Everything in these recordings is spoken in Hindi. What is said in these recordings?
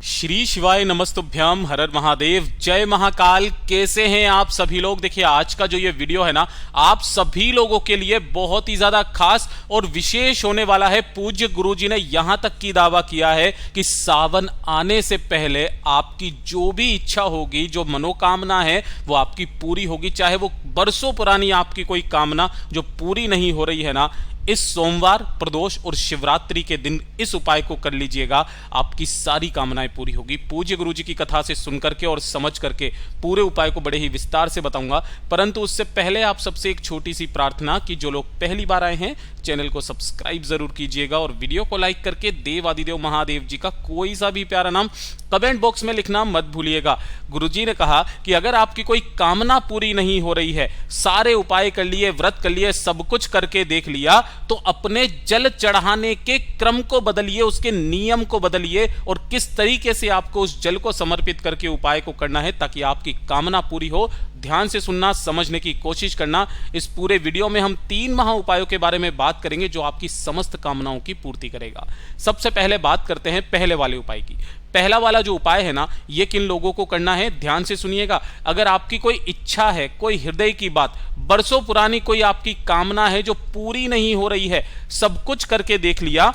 श्री शिवाय नमस्तुभ्यम, हर हर महादेव, जय महाकाल। कैसे हैं आप सभी लोग। देखिए आज का जो ये वीडियो है ना, आप सभी लोगों के लिए बहुत ही ज्यादा खास और विशेष होने वाला है। पूज्य गुरुजी ने यहां तक की दावा किया है कि सावन आने से पहले आपकी जो भी इच्छा होगी, जो मनोकामना है, वो आपकी पूरी होगी। चाहे वो बरसों पुरानी आपकी कोई कामना जो पूरी नहीं हो रही है ना, इस सोमवार, प्रदोष और शिवरात्रि के दिन इस उपाय को कर लीजिएगा, आपकी सारी कामनाएं पूरी होगी। पूज्य गुरुजी की कथा से सुन करके और समझ करके पूरे उपाय को बड़े ही विस्तार से बताऊंगा। परंतु उससे पहले आप सबसे एक छोटी सी प्रार्थना कि जो लोग पहली बार आए हैं चैनल को सब्सक्राइब जरूर कीजिएगा और वीडियो को लाइक करके देव आदिदेव महादेव जी का कोई सा भी प्यारा नाम कमेंट बॉक्स में लिखना मत भूलिएगा। गुरुजी ने कहा कि अगर आपकी कोई कामना पूरी नहीं हो रही है, सारे उपाय कर लिए, व्रत कर लिए, सब कुछ करके देख लिया, तो अपने जल चढ़ाने के क्रम को बदलिए, उसके नियम को बदलिए और किस तरीके से आपको उस जल को समर्पित करके उपाय को करना है ताकि आपकी कामना पूरी हो। ध्यान से सुनना, समझने की कोशिश करना। इस पूरे वीडियो में हम 3 महा उपायों के बारे में बात करेंगे जो आपकी समस्त कामनाओं की पूर्ति करेगा। सबसे पहले बात करते हैं पहले वाले उपाय की। पहला वाला जो उपाय है ना, ये किन लोगों को करना है, ध्यान से सुनिएगा। अगर आपकी कोई इच्छा है, कोई हृदय की बात, बरसों पुरानी कोई आपकी कामना है जो पूरी नहीं हो रही है, सब कुछ करके देख लिया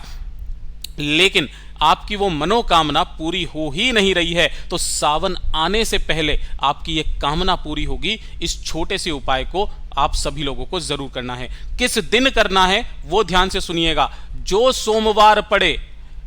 लेकिन आपकी वो मनोकामना पूरी हो ही नहीं रही है, तो सावन आने से पहले आपकी ये कामना पूरी होगी। इस छोटे से उपाय को आप सभी लोगों को जरूर करना है। किस दिन करना है वो ध्यान से सुनिएगा। जो सोमवार पड़े,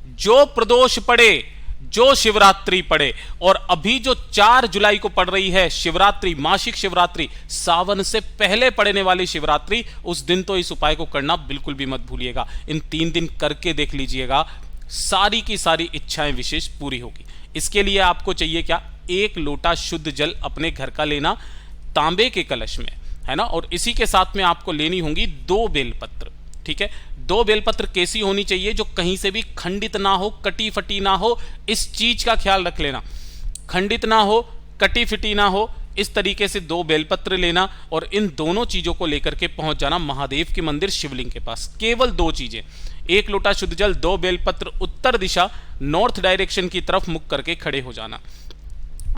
जो प्रदोष पड़े, जो शिवरात्रि पड़े, और अभी जो 4 जुलाई को पड़ रही है शिवरात्रि, मासिक शिवरात्रि, सावन से पहले पड़ने वाली शिवरात्रि, उस दिन तो इस उपाय को करना बिल्कुल भी मत भूलिएगा। इन 3 दिन करके देख लीजिएगा, सारी की सारी इच्छाएं विशेष पूरी होगी। इसके लिए आपको चाहिए क्या, 1 लोटा शुद्ध जल अपने घर का लेना, तांबे के कलश में, है ना। और इसी के साथ में आपको लेनी होंगी 2 बेलपत्र। ठीक है, 2 बेलपत्र कैसी होनी चाहिए, जो कहीं से भी खंडित ना हो, कटी फटी ना हो। इस चीज का ख्याल रख लेना, खंडित ना हो, कटी फटी ना हो। इस तरीके से 2 बेलपत्र लेना और इन दोनों चीजों को लेकर के पहुंच जाना महादेव के मंदिर शिवलिंग के पास। केवल 2 चीजें, 1 लोटा शुद्ध जल, 2 बेलपत्र, उत्तर दिशा नॉर्थ डायरेक्शन की तरफ मुख करके खड़े हो जाना।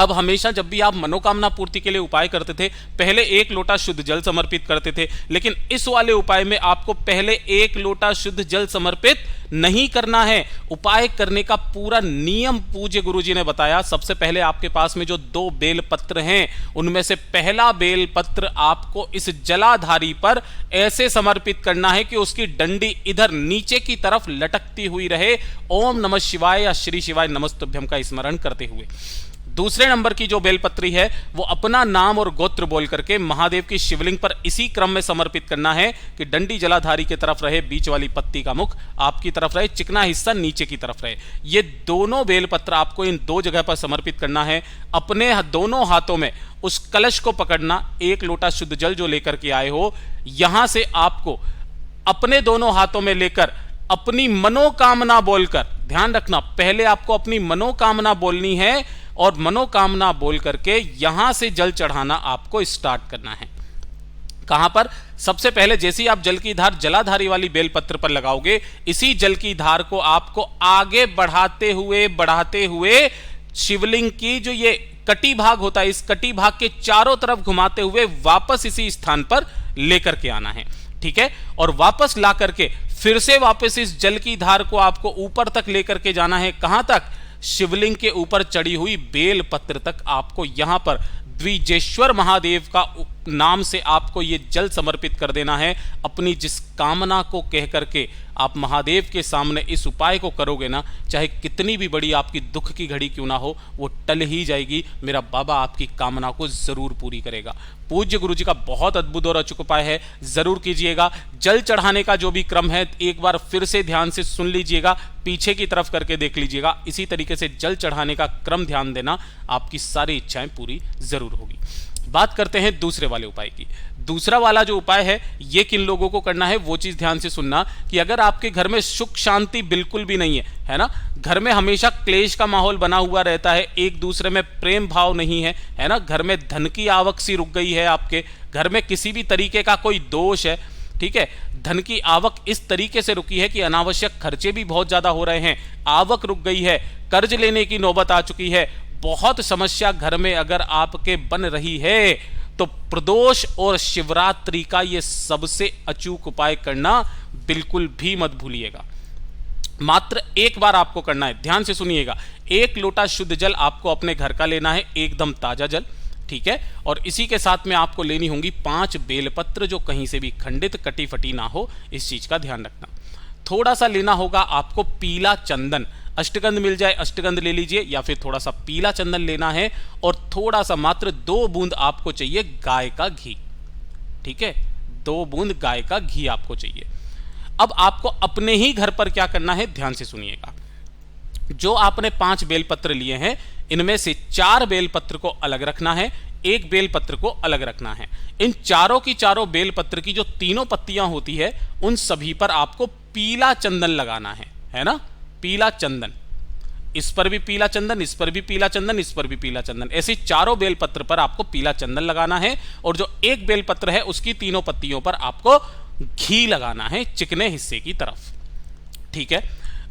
अब हमेशा जब भी आप मनोकामना पूर्ति के लिए उपाय करते थे, पहले 1 लोटा शुद्ध जल समर्पित करते थे, लेकिन इस वाले उपाय में आपको पहले 1 लोटा शुद्ध जल समर्पित नहीं करना है। उपाय करने का पूरा नियम पूज्य गुरुजी ने बताया। सबसे पहले आपके पास में जो 2 बेल पत्र हैं, उनमें से पहला बेल पत्र आपको इस जलाधारी पर ऐसे समर्पित करना है कि उसकी डंडी इधर नीचे की तरफ लटकती हुई रहे, ओम नमः शिवाय या श्री शिवाय नमस्तुभ्यम का स्मरण करते हुए। दूसरे नंबर की जो बेलपत्री है, वो अपना नाम और गोत्र बोल करके महादेव की शिवलिंग पर इसी क्रम में समर्पित करना है कि डंडी जलाधारी की तरफ रहे, बीच वाली पत्ती का मुख आपकी तरफ रहे, चिकना हिस्सा नीचे की तरफ रहे। ये दोनों बेलपत्र आपको इन 2 जगह पर समर्पित करना है। अपने दोनों हाथों में उस कलश को पकड़ना, 1 लोटा शुद्ध जल जो लेकर के आए हो, यहां से आपको अपने दोनों हाथों में लेकर अपनी मनोकामना बोलकर, ध्यान रखना, पहले आपको अपनी मनोकामना बोलनी है और मनोकामना बोल करके यहां से जल चढ़ाना आपको स्टार्ट करना है। कहां पर, सबसे पहले जैसे ही आप जल की धार जलाधारी वाली बेलपत्र पर लगाओगे, इसी जल की धार को आपको आगे बढ़ाते हुए शिवलिंग की जो ये कटी भाग होता है, इस कटी भाग के चारों तरफ घुमाते हुए वापस इसी स्थान पर लेकर के आना है। ठीक है, और वापस ला करके फिर से वापस इस जल की धार को आपको ऊपर तक लेकर के जाना है। कहां तक, शिवलिंग के ऊपर चढ़ी हुई बेल पत्र तक आपको यहां पर द्विजेश्वर महादेव का नाम से आपको ये जल समर्पित कर देना है। अपनी जिस कामना को कह करके आप महादेव के सामने इस उपाय को करोगे ना, चाहे कितनी भी बड़ी आपकी दुख की घड़ी क्यों ना हो, वो टल ही जाएगी। मेरा बाबा आपकी कामना को जरूर पूरी करेगा। पूज्य गुरुजी का बहुत अद्भुत और अचूक उपाय है, जरूर कीजिएगा। जल चढ़ाने का जो भी क्रम है, एक बार फिर से ध्यान से सुन लीजिएगा, पीछे की तरफ करके देख लीजिएगा। इसी तरीके से जल चढ़ाने का क्रम ध्यान देना, आपकी सारी इच्छाएं पूरी जरूर होगी। बात करते हैं दूसरे वाले उपाय की। दूसरा वाला जो उपाय है, ये किन लोगों को करना है वो चीज ध्यान से सुनना कि अगर आपके घर में सुख शांति बिल्कुल भी नहीं है ना, घर में हमेशा क्लेश का माहौल बना हुआ रहता है, एक दूसरे में प्रेम भाव नहीं है ना, घर में धन की आवक सी रुक गई है, आपके घर में किसी भी तरीके का कोई दोष है, ठीक है। धन की आवक इस तरीके से रुकी है कि अनावश्यक खर्चे भी बहुत ज्यादा हो रहे हैं, आवक रुक गई है, कर्ज लेने की नौबत आ चुकी है, बहुत समस्या घर में अगर आपके बन रही है तो प्रदोष और शिवरात्रि का यह सबसे अचूक उपाय करना बिल्कुल भी मत भूलिएगा। मात्र एक बार आपको करना है, ध्यान से सुनिएगा। 1 लोटा शुद्ध जल आपको अपने घर का लेना है, एकदम ताजा जल, ठीक है। और इसी के साथ में आपको लेनी होंगी 5 बेलपत्र जो कहीं से भी खंडित कटी फटी ना हो, इस चीज का ध्यान रखना। थोड़ा सा लेना होगा आपको पीला चंदन, अष्टगंध मिल जाए अष्टगंध ले लीजिए, या फिर थोड़ा सा पीला चंदन लेना है। और थोड़ा सा मात्र 2 बूंद आपको चाहिए गाय का घी, ठीक है, 2 बूंद गाय का घी आपको चाहिए। अब आपको अपने ही घर पर क्या करना है, ध्यान से सुनिएगा। जो आपने 5 बेलपत्र लिए हैं, इनमें से 4 बेलपत्र को अलग रखना है, 1 बेलपत्र को अलग रखना है। इन चारों की चारों बेलपत्र की जो तीनों पत्तियां होती है, उन सभी पर आपको पीला चंदन लगाना है ना, पीला चंदन। इस पर भी पीला चंदन, इस पर भी पीला चंदन, इस पर भी पीला चंदन, ऐसे चारों बेलपत्र पर आपको पीला चंदन लगाना है। और जो 1 बेलपत्र है उसकी तीनों पत्तियों पर आपको घी लगाना है चिकने हिस्से की तरफ, ठीक है।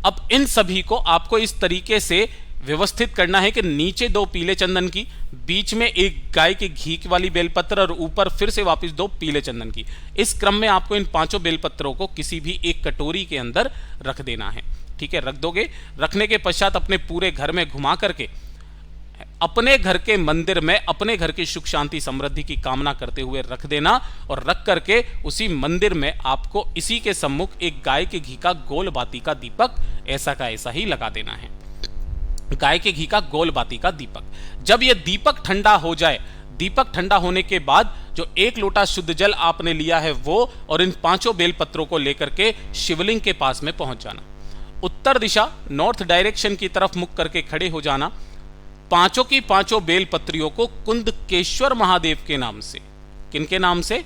अब इन सभी को आपको इस तरीके से व्यवस्थित करना है कि नीचे 2 पीले चंदन की, बीच में 1 गाय के घी वाली बेलपत्र और ऊपर फिर से वापस 2 पीले चंदन की। इस क्रम में आपको इन 5 बेलपत्रों को किसी भी एक कटोरी के अंदर रख देना है, ठीक है। रख दोगे, रखने के पश्चात अपने पूरे घर में घुमा करके अपने घर के मंदिर में अपने घर की सुख शांति समृद्धि की कामना करते हुए रख देना। और रख करके उसी मंदिर में आपको इसी के सम्मुख 1 गाय के घी का गोल बाती का दीपक ऐसा का ऐसा ही लगा देना है, गाय के घी का गोल बाती का दीपक। जब यह दीपक ठंडा हो जाए, दीपक ठंडा होने के बाद जो 1 लोटा शुद्ध जल आपने लिया है वो और इन 5 बेलपत्रों को लेकर के शिवलिंग के पास में पहुंच जाना। उत्तर दिशा नॉर्थ डायरेक्शन की तरफ मुख करके खड़े हो जाना। 5 की 5 बेलपत्रियों को कुंदकेश्वर महादेव के नाम से, किनके नाम से,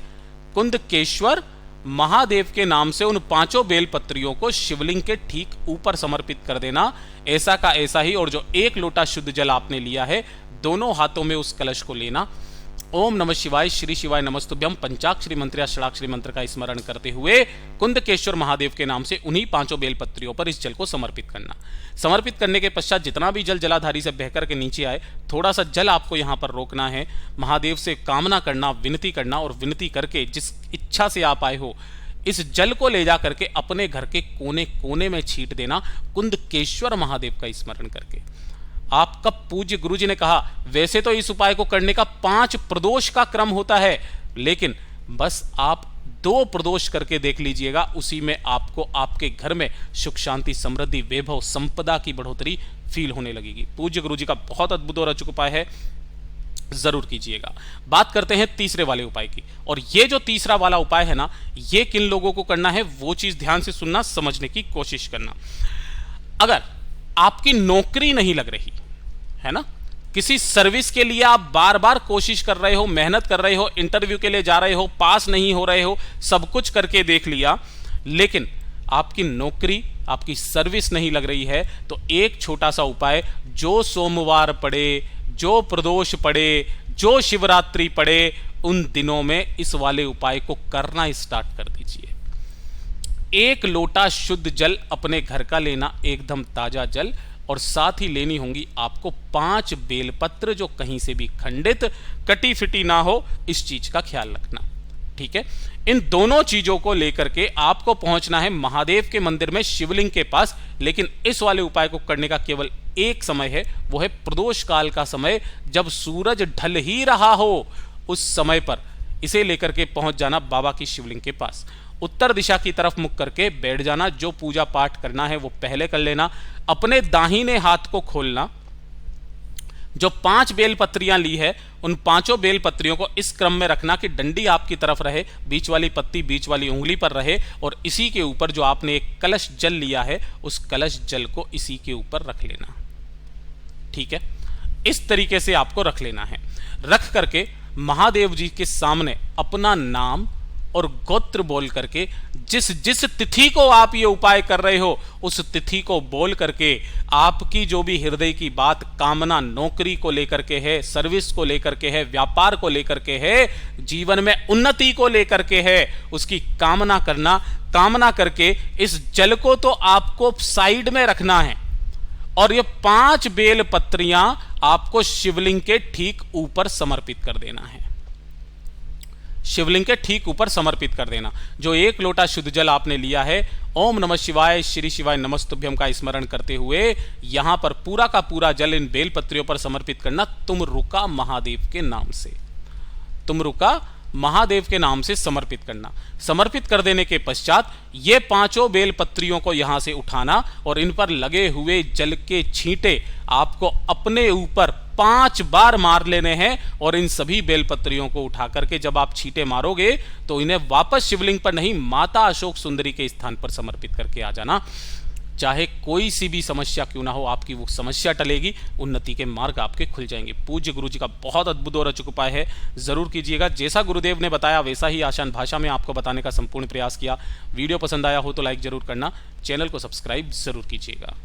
कुंदकेश्वर महादेव के नाम से उन 5 बेलपत्रियों को शिवलिंग के ठीक ऊपर समर्पित कर देना, ऐसा का ऐसा ही। और जो 1 लोटा शुद्ध जल आपने लिया है, दोनों हाथों में उस कलश को लेना। ओम नमः शिवाय, श्री शिवाय नमस्तुभ्यं पंचाक्षरी मंत्र या षडाक्षरी मंत्र का स्मरण करते हुए कुंदकेश्वर महादेव के नाम से उन्हीं 5 बेलपत्रियों पर इस जल को समर्पित करना। समर्पित करने के पश्चात जितना भी जल जलाधारी से बहकर के नीचे आए, थोड़ा सा जल आपको यहां पर रोकना है, महादेव से कामना करना, विनती करना, और विनती करके जिस इच्छा से आप आए हो इस जल को ले जा करके अपने घर के कोने कोने में छींट देना, कुंदकेश्वर महादेव का स्मरण करके। आपका पूज्य गुरुजी ने कहा, वैसे तो इस उपाय को करने का 5 प्रदोष का क्रम होता है, लेकिन बस आप 2 प्रदोष करके देख लीजिएगा, उसी में आपको आपके घर में सुख शांति समृद्धि वैभव संपदा की बढ़ोतरी फील होने लगेगी। पूज्य गुरुजी का बहुत अद्भुत और अचूक उपाय है, जरूर कीजिएगा। बात करते हैं तीसरे वाले उपाय की। और ये जो तीसरा वाला उपाय है ना, ये किन लोगों को करना है वो चीज ध्यान से सुनना, समझने की कोशिश करना। अगर आपकी नौकरी नहीं लग रही है ना, किसी सर्विस के लिए आप बार बार कोशिश कर रहे हो, मेहनत कर रहे हो, इंटरव्यू के लिए जा रहे हो, पास नहीं हो रहे हो, सब कुछ करके देख लिया, लेकिन आपकी नौकरी, आपकी सर्विस नहीं लग रही है, तो एक छोटा सा उपाय, जो सोमवार पड़े, जो प्रदोष पड़े, जो शिवरात्रि पड़े, उन दिनों में इस वाले उपाय को करना स्टार्ट कर दीजिए। 1 लोटा शुद्ध जल अपने घर का लेना, एकदम ताजा जल, और साथ ही लेनी होंगी आपको 5 बेलपत्र जो कहीं से भी खंडित कटी फिटी ना हो, इस चीज का ख्याल रखना, ठीक है। इन दोनों चीजों को लेकर के आपको पहुंचना है महादेव के मंदिर में शिवलिंग के पास। लेकिन इस वाले उपाय को करने का केवल एक समय है, वो है प्रदोष काल का समय, जब सूरज ढल ही रहा हो, उस समय पर इसे लेकर के पहुंच जाना बाबा की शिवलिंग के पास। उत्तर दिशा की तरफ मुख करके बैठ जाना, जो पूजा पाठ करना है वो पहले कर लेना। अपने दाहिने हाथ को खोलना, जो 5 बेलपत्रियां ली है उन 5 बेलपत्रियों को इस क्रम में रखना कि डंडी आपकी तरफ रहे, बीच वाली पत्ती बीच वाली उंगली पर रहे, और इसी के ऊपर जो आपने एक कलश जल लिया है उस कलश जल को इसी के ऊपर रख लेना, ठीक है। इस तरीके से आपको रख लेना है। रख करके महादेव जी के सामने अपना नाम और गोत्र बोल करके, जिस जिस तिथि को आप ये उपाय कर रहे हो उस तिथि को बोल करके आपकी जो भी हृदय की बात, कामना, नौकरी को लेकर के है, सर्विस को लेकर के है, व्यापार को लेकर के है, जीवन में उन्नति को लेकर के है, उसकी कामना करना। कामना करके इस जल को तो आपको साइड में रखना है और ये 5 बेल पत्रियां आपको शिवलिंग के ठीक ऊपर समर्पित कर देना है। शिवलिंग के ठीक ऊपर समर्पित कर देना। जो 1 लोटा शुद्ध जल आपने लिया है, ओम नमः शिवाय, श्री शिवाय नमस्तुभ्यम का स्मरण करते हुए यहां पर पूरा का पूरा जल इन बेल पत्रियों पर समर्पित करना। तुम रुका महादेव के नाम से, तुम रुका महादेव के नाम से समर्पित करना। समर्पित कर देने के पश्चात ये 5 बेल पत्रियों को यहां से उठाना और इन पर लगे हुए जल के छींटे आपको अपने ऊपर 5 बार मार लेने हैं। और इन सभी बेल पत्रियों को उठा करके जब आप छींटे मारोगे तो इन्हें वापस शिवलिंग पर नहीं, माता अशोक सुंदरी के स्थान पर समर्पित करके आ जाना। चाहे कोई सी भी समस्या क्यों ना हो, आपकी वो समस्या टलेगी, उन्नति के मार्ग आपके खुल जाएंगे। पूज्य गुरु जी का बहुत अद्भुत और अचूक उपाय है, जरूर कीजिएगा। जैसा गुरुदेव ने बताया वैसा ही आसान भाषा में आपको बताने का संपूर्ण प्रयास किया। वीडियो पसंद आया हो तो लाइक जरूर करना, चैनल को सब्सक्राइब जरूर कीजिएगा।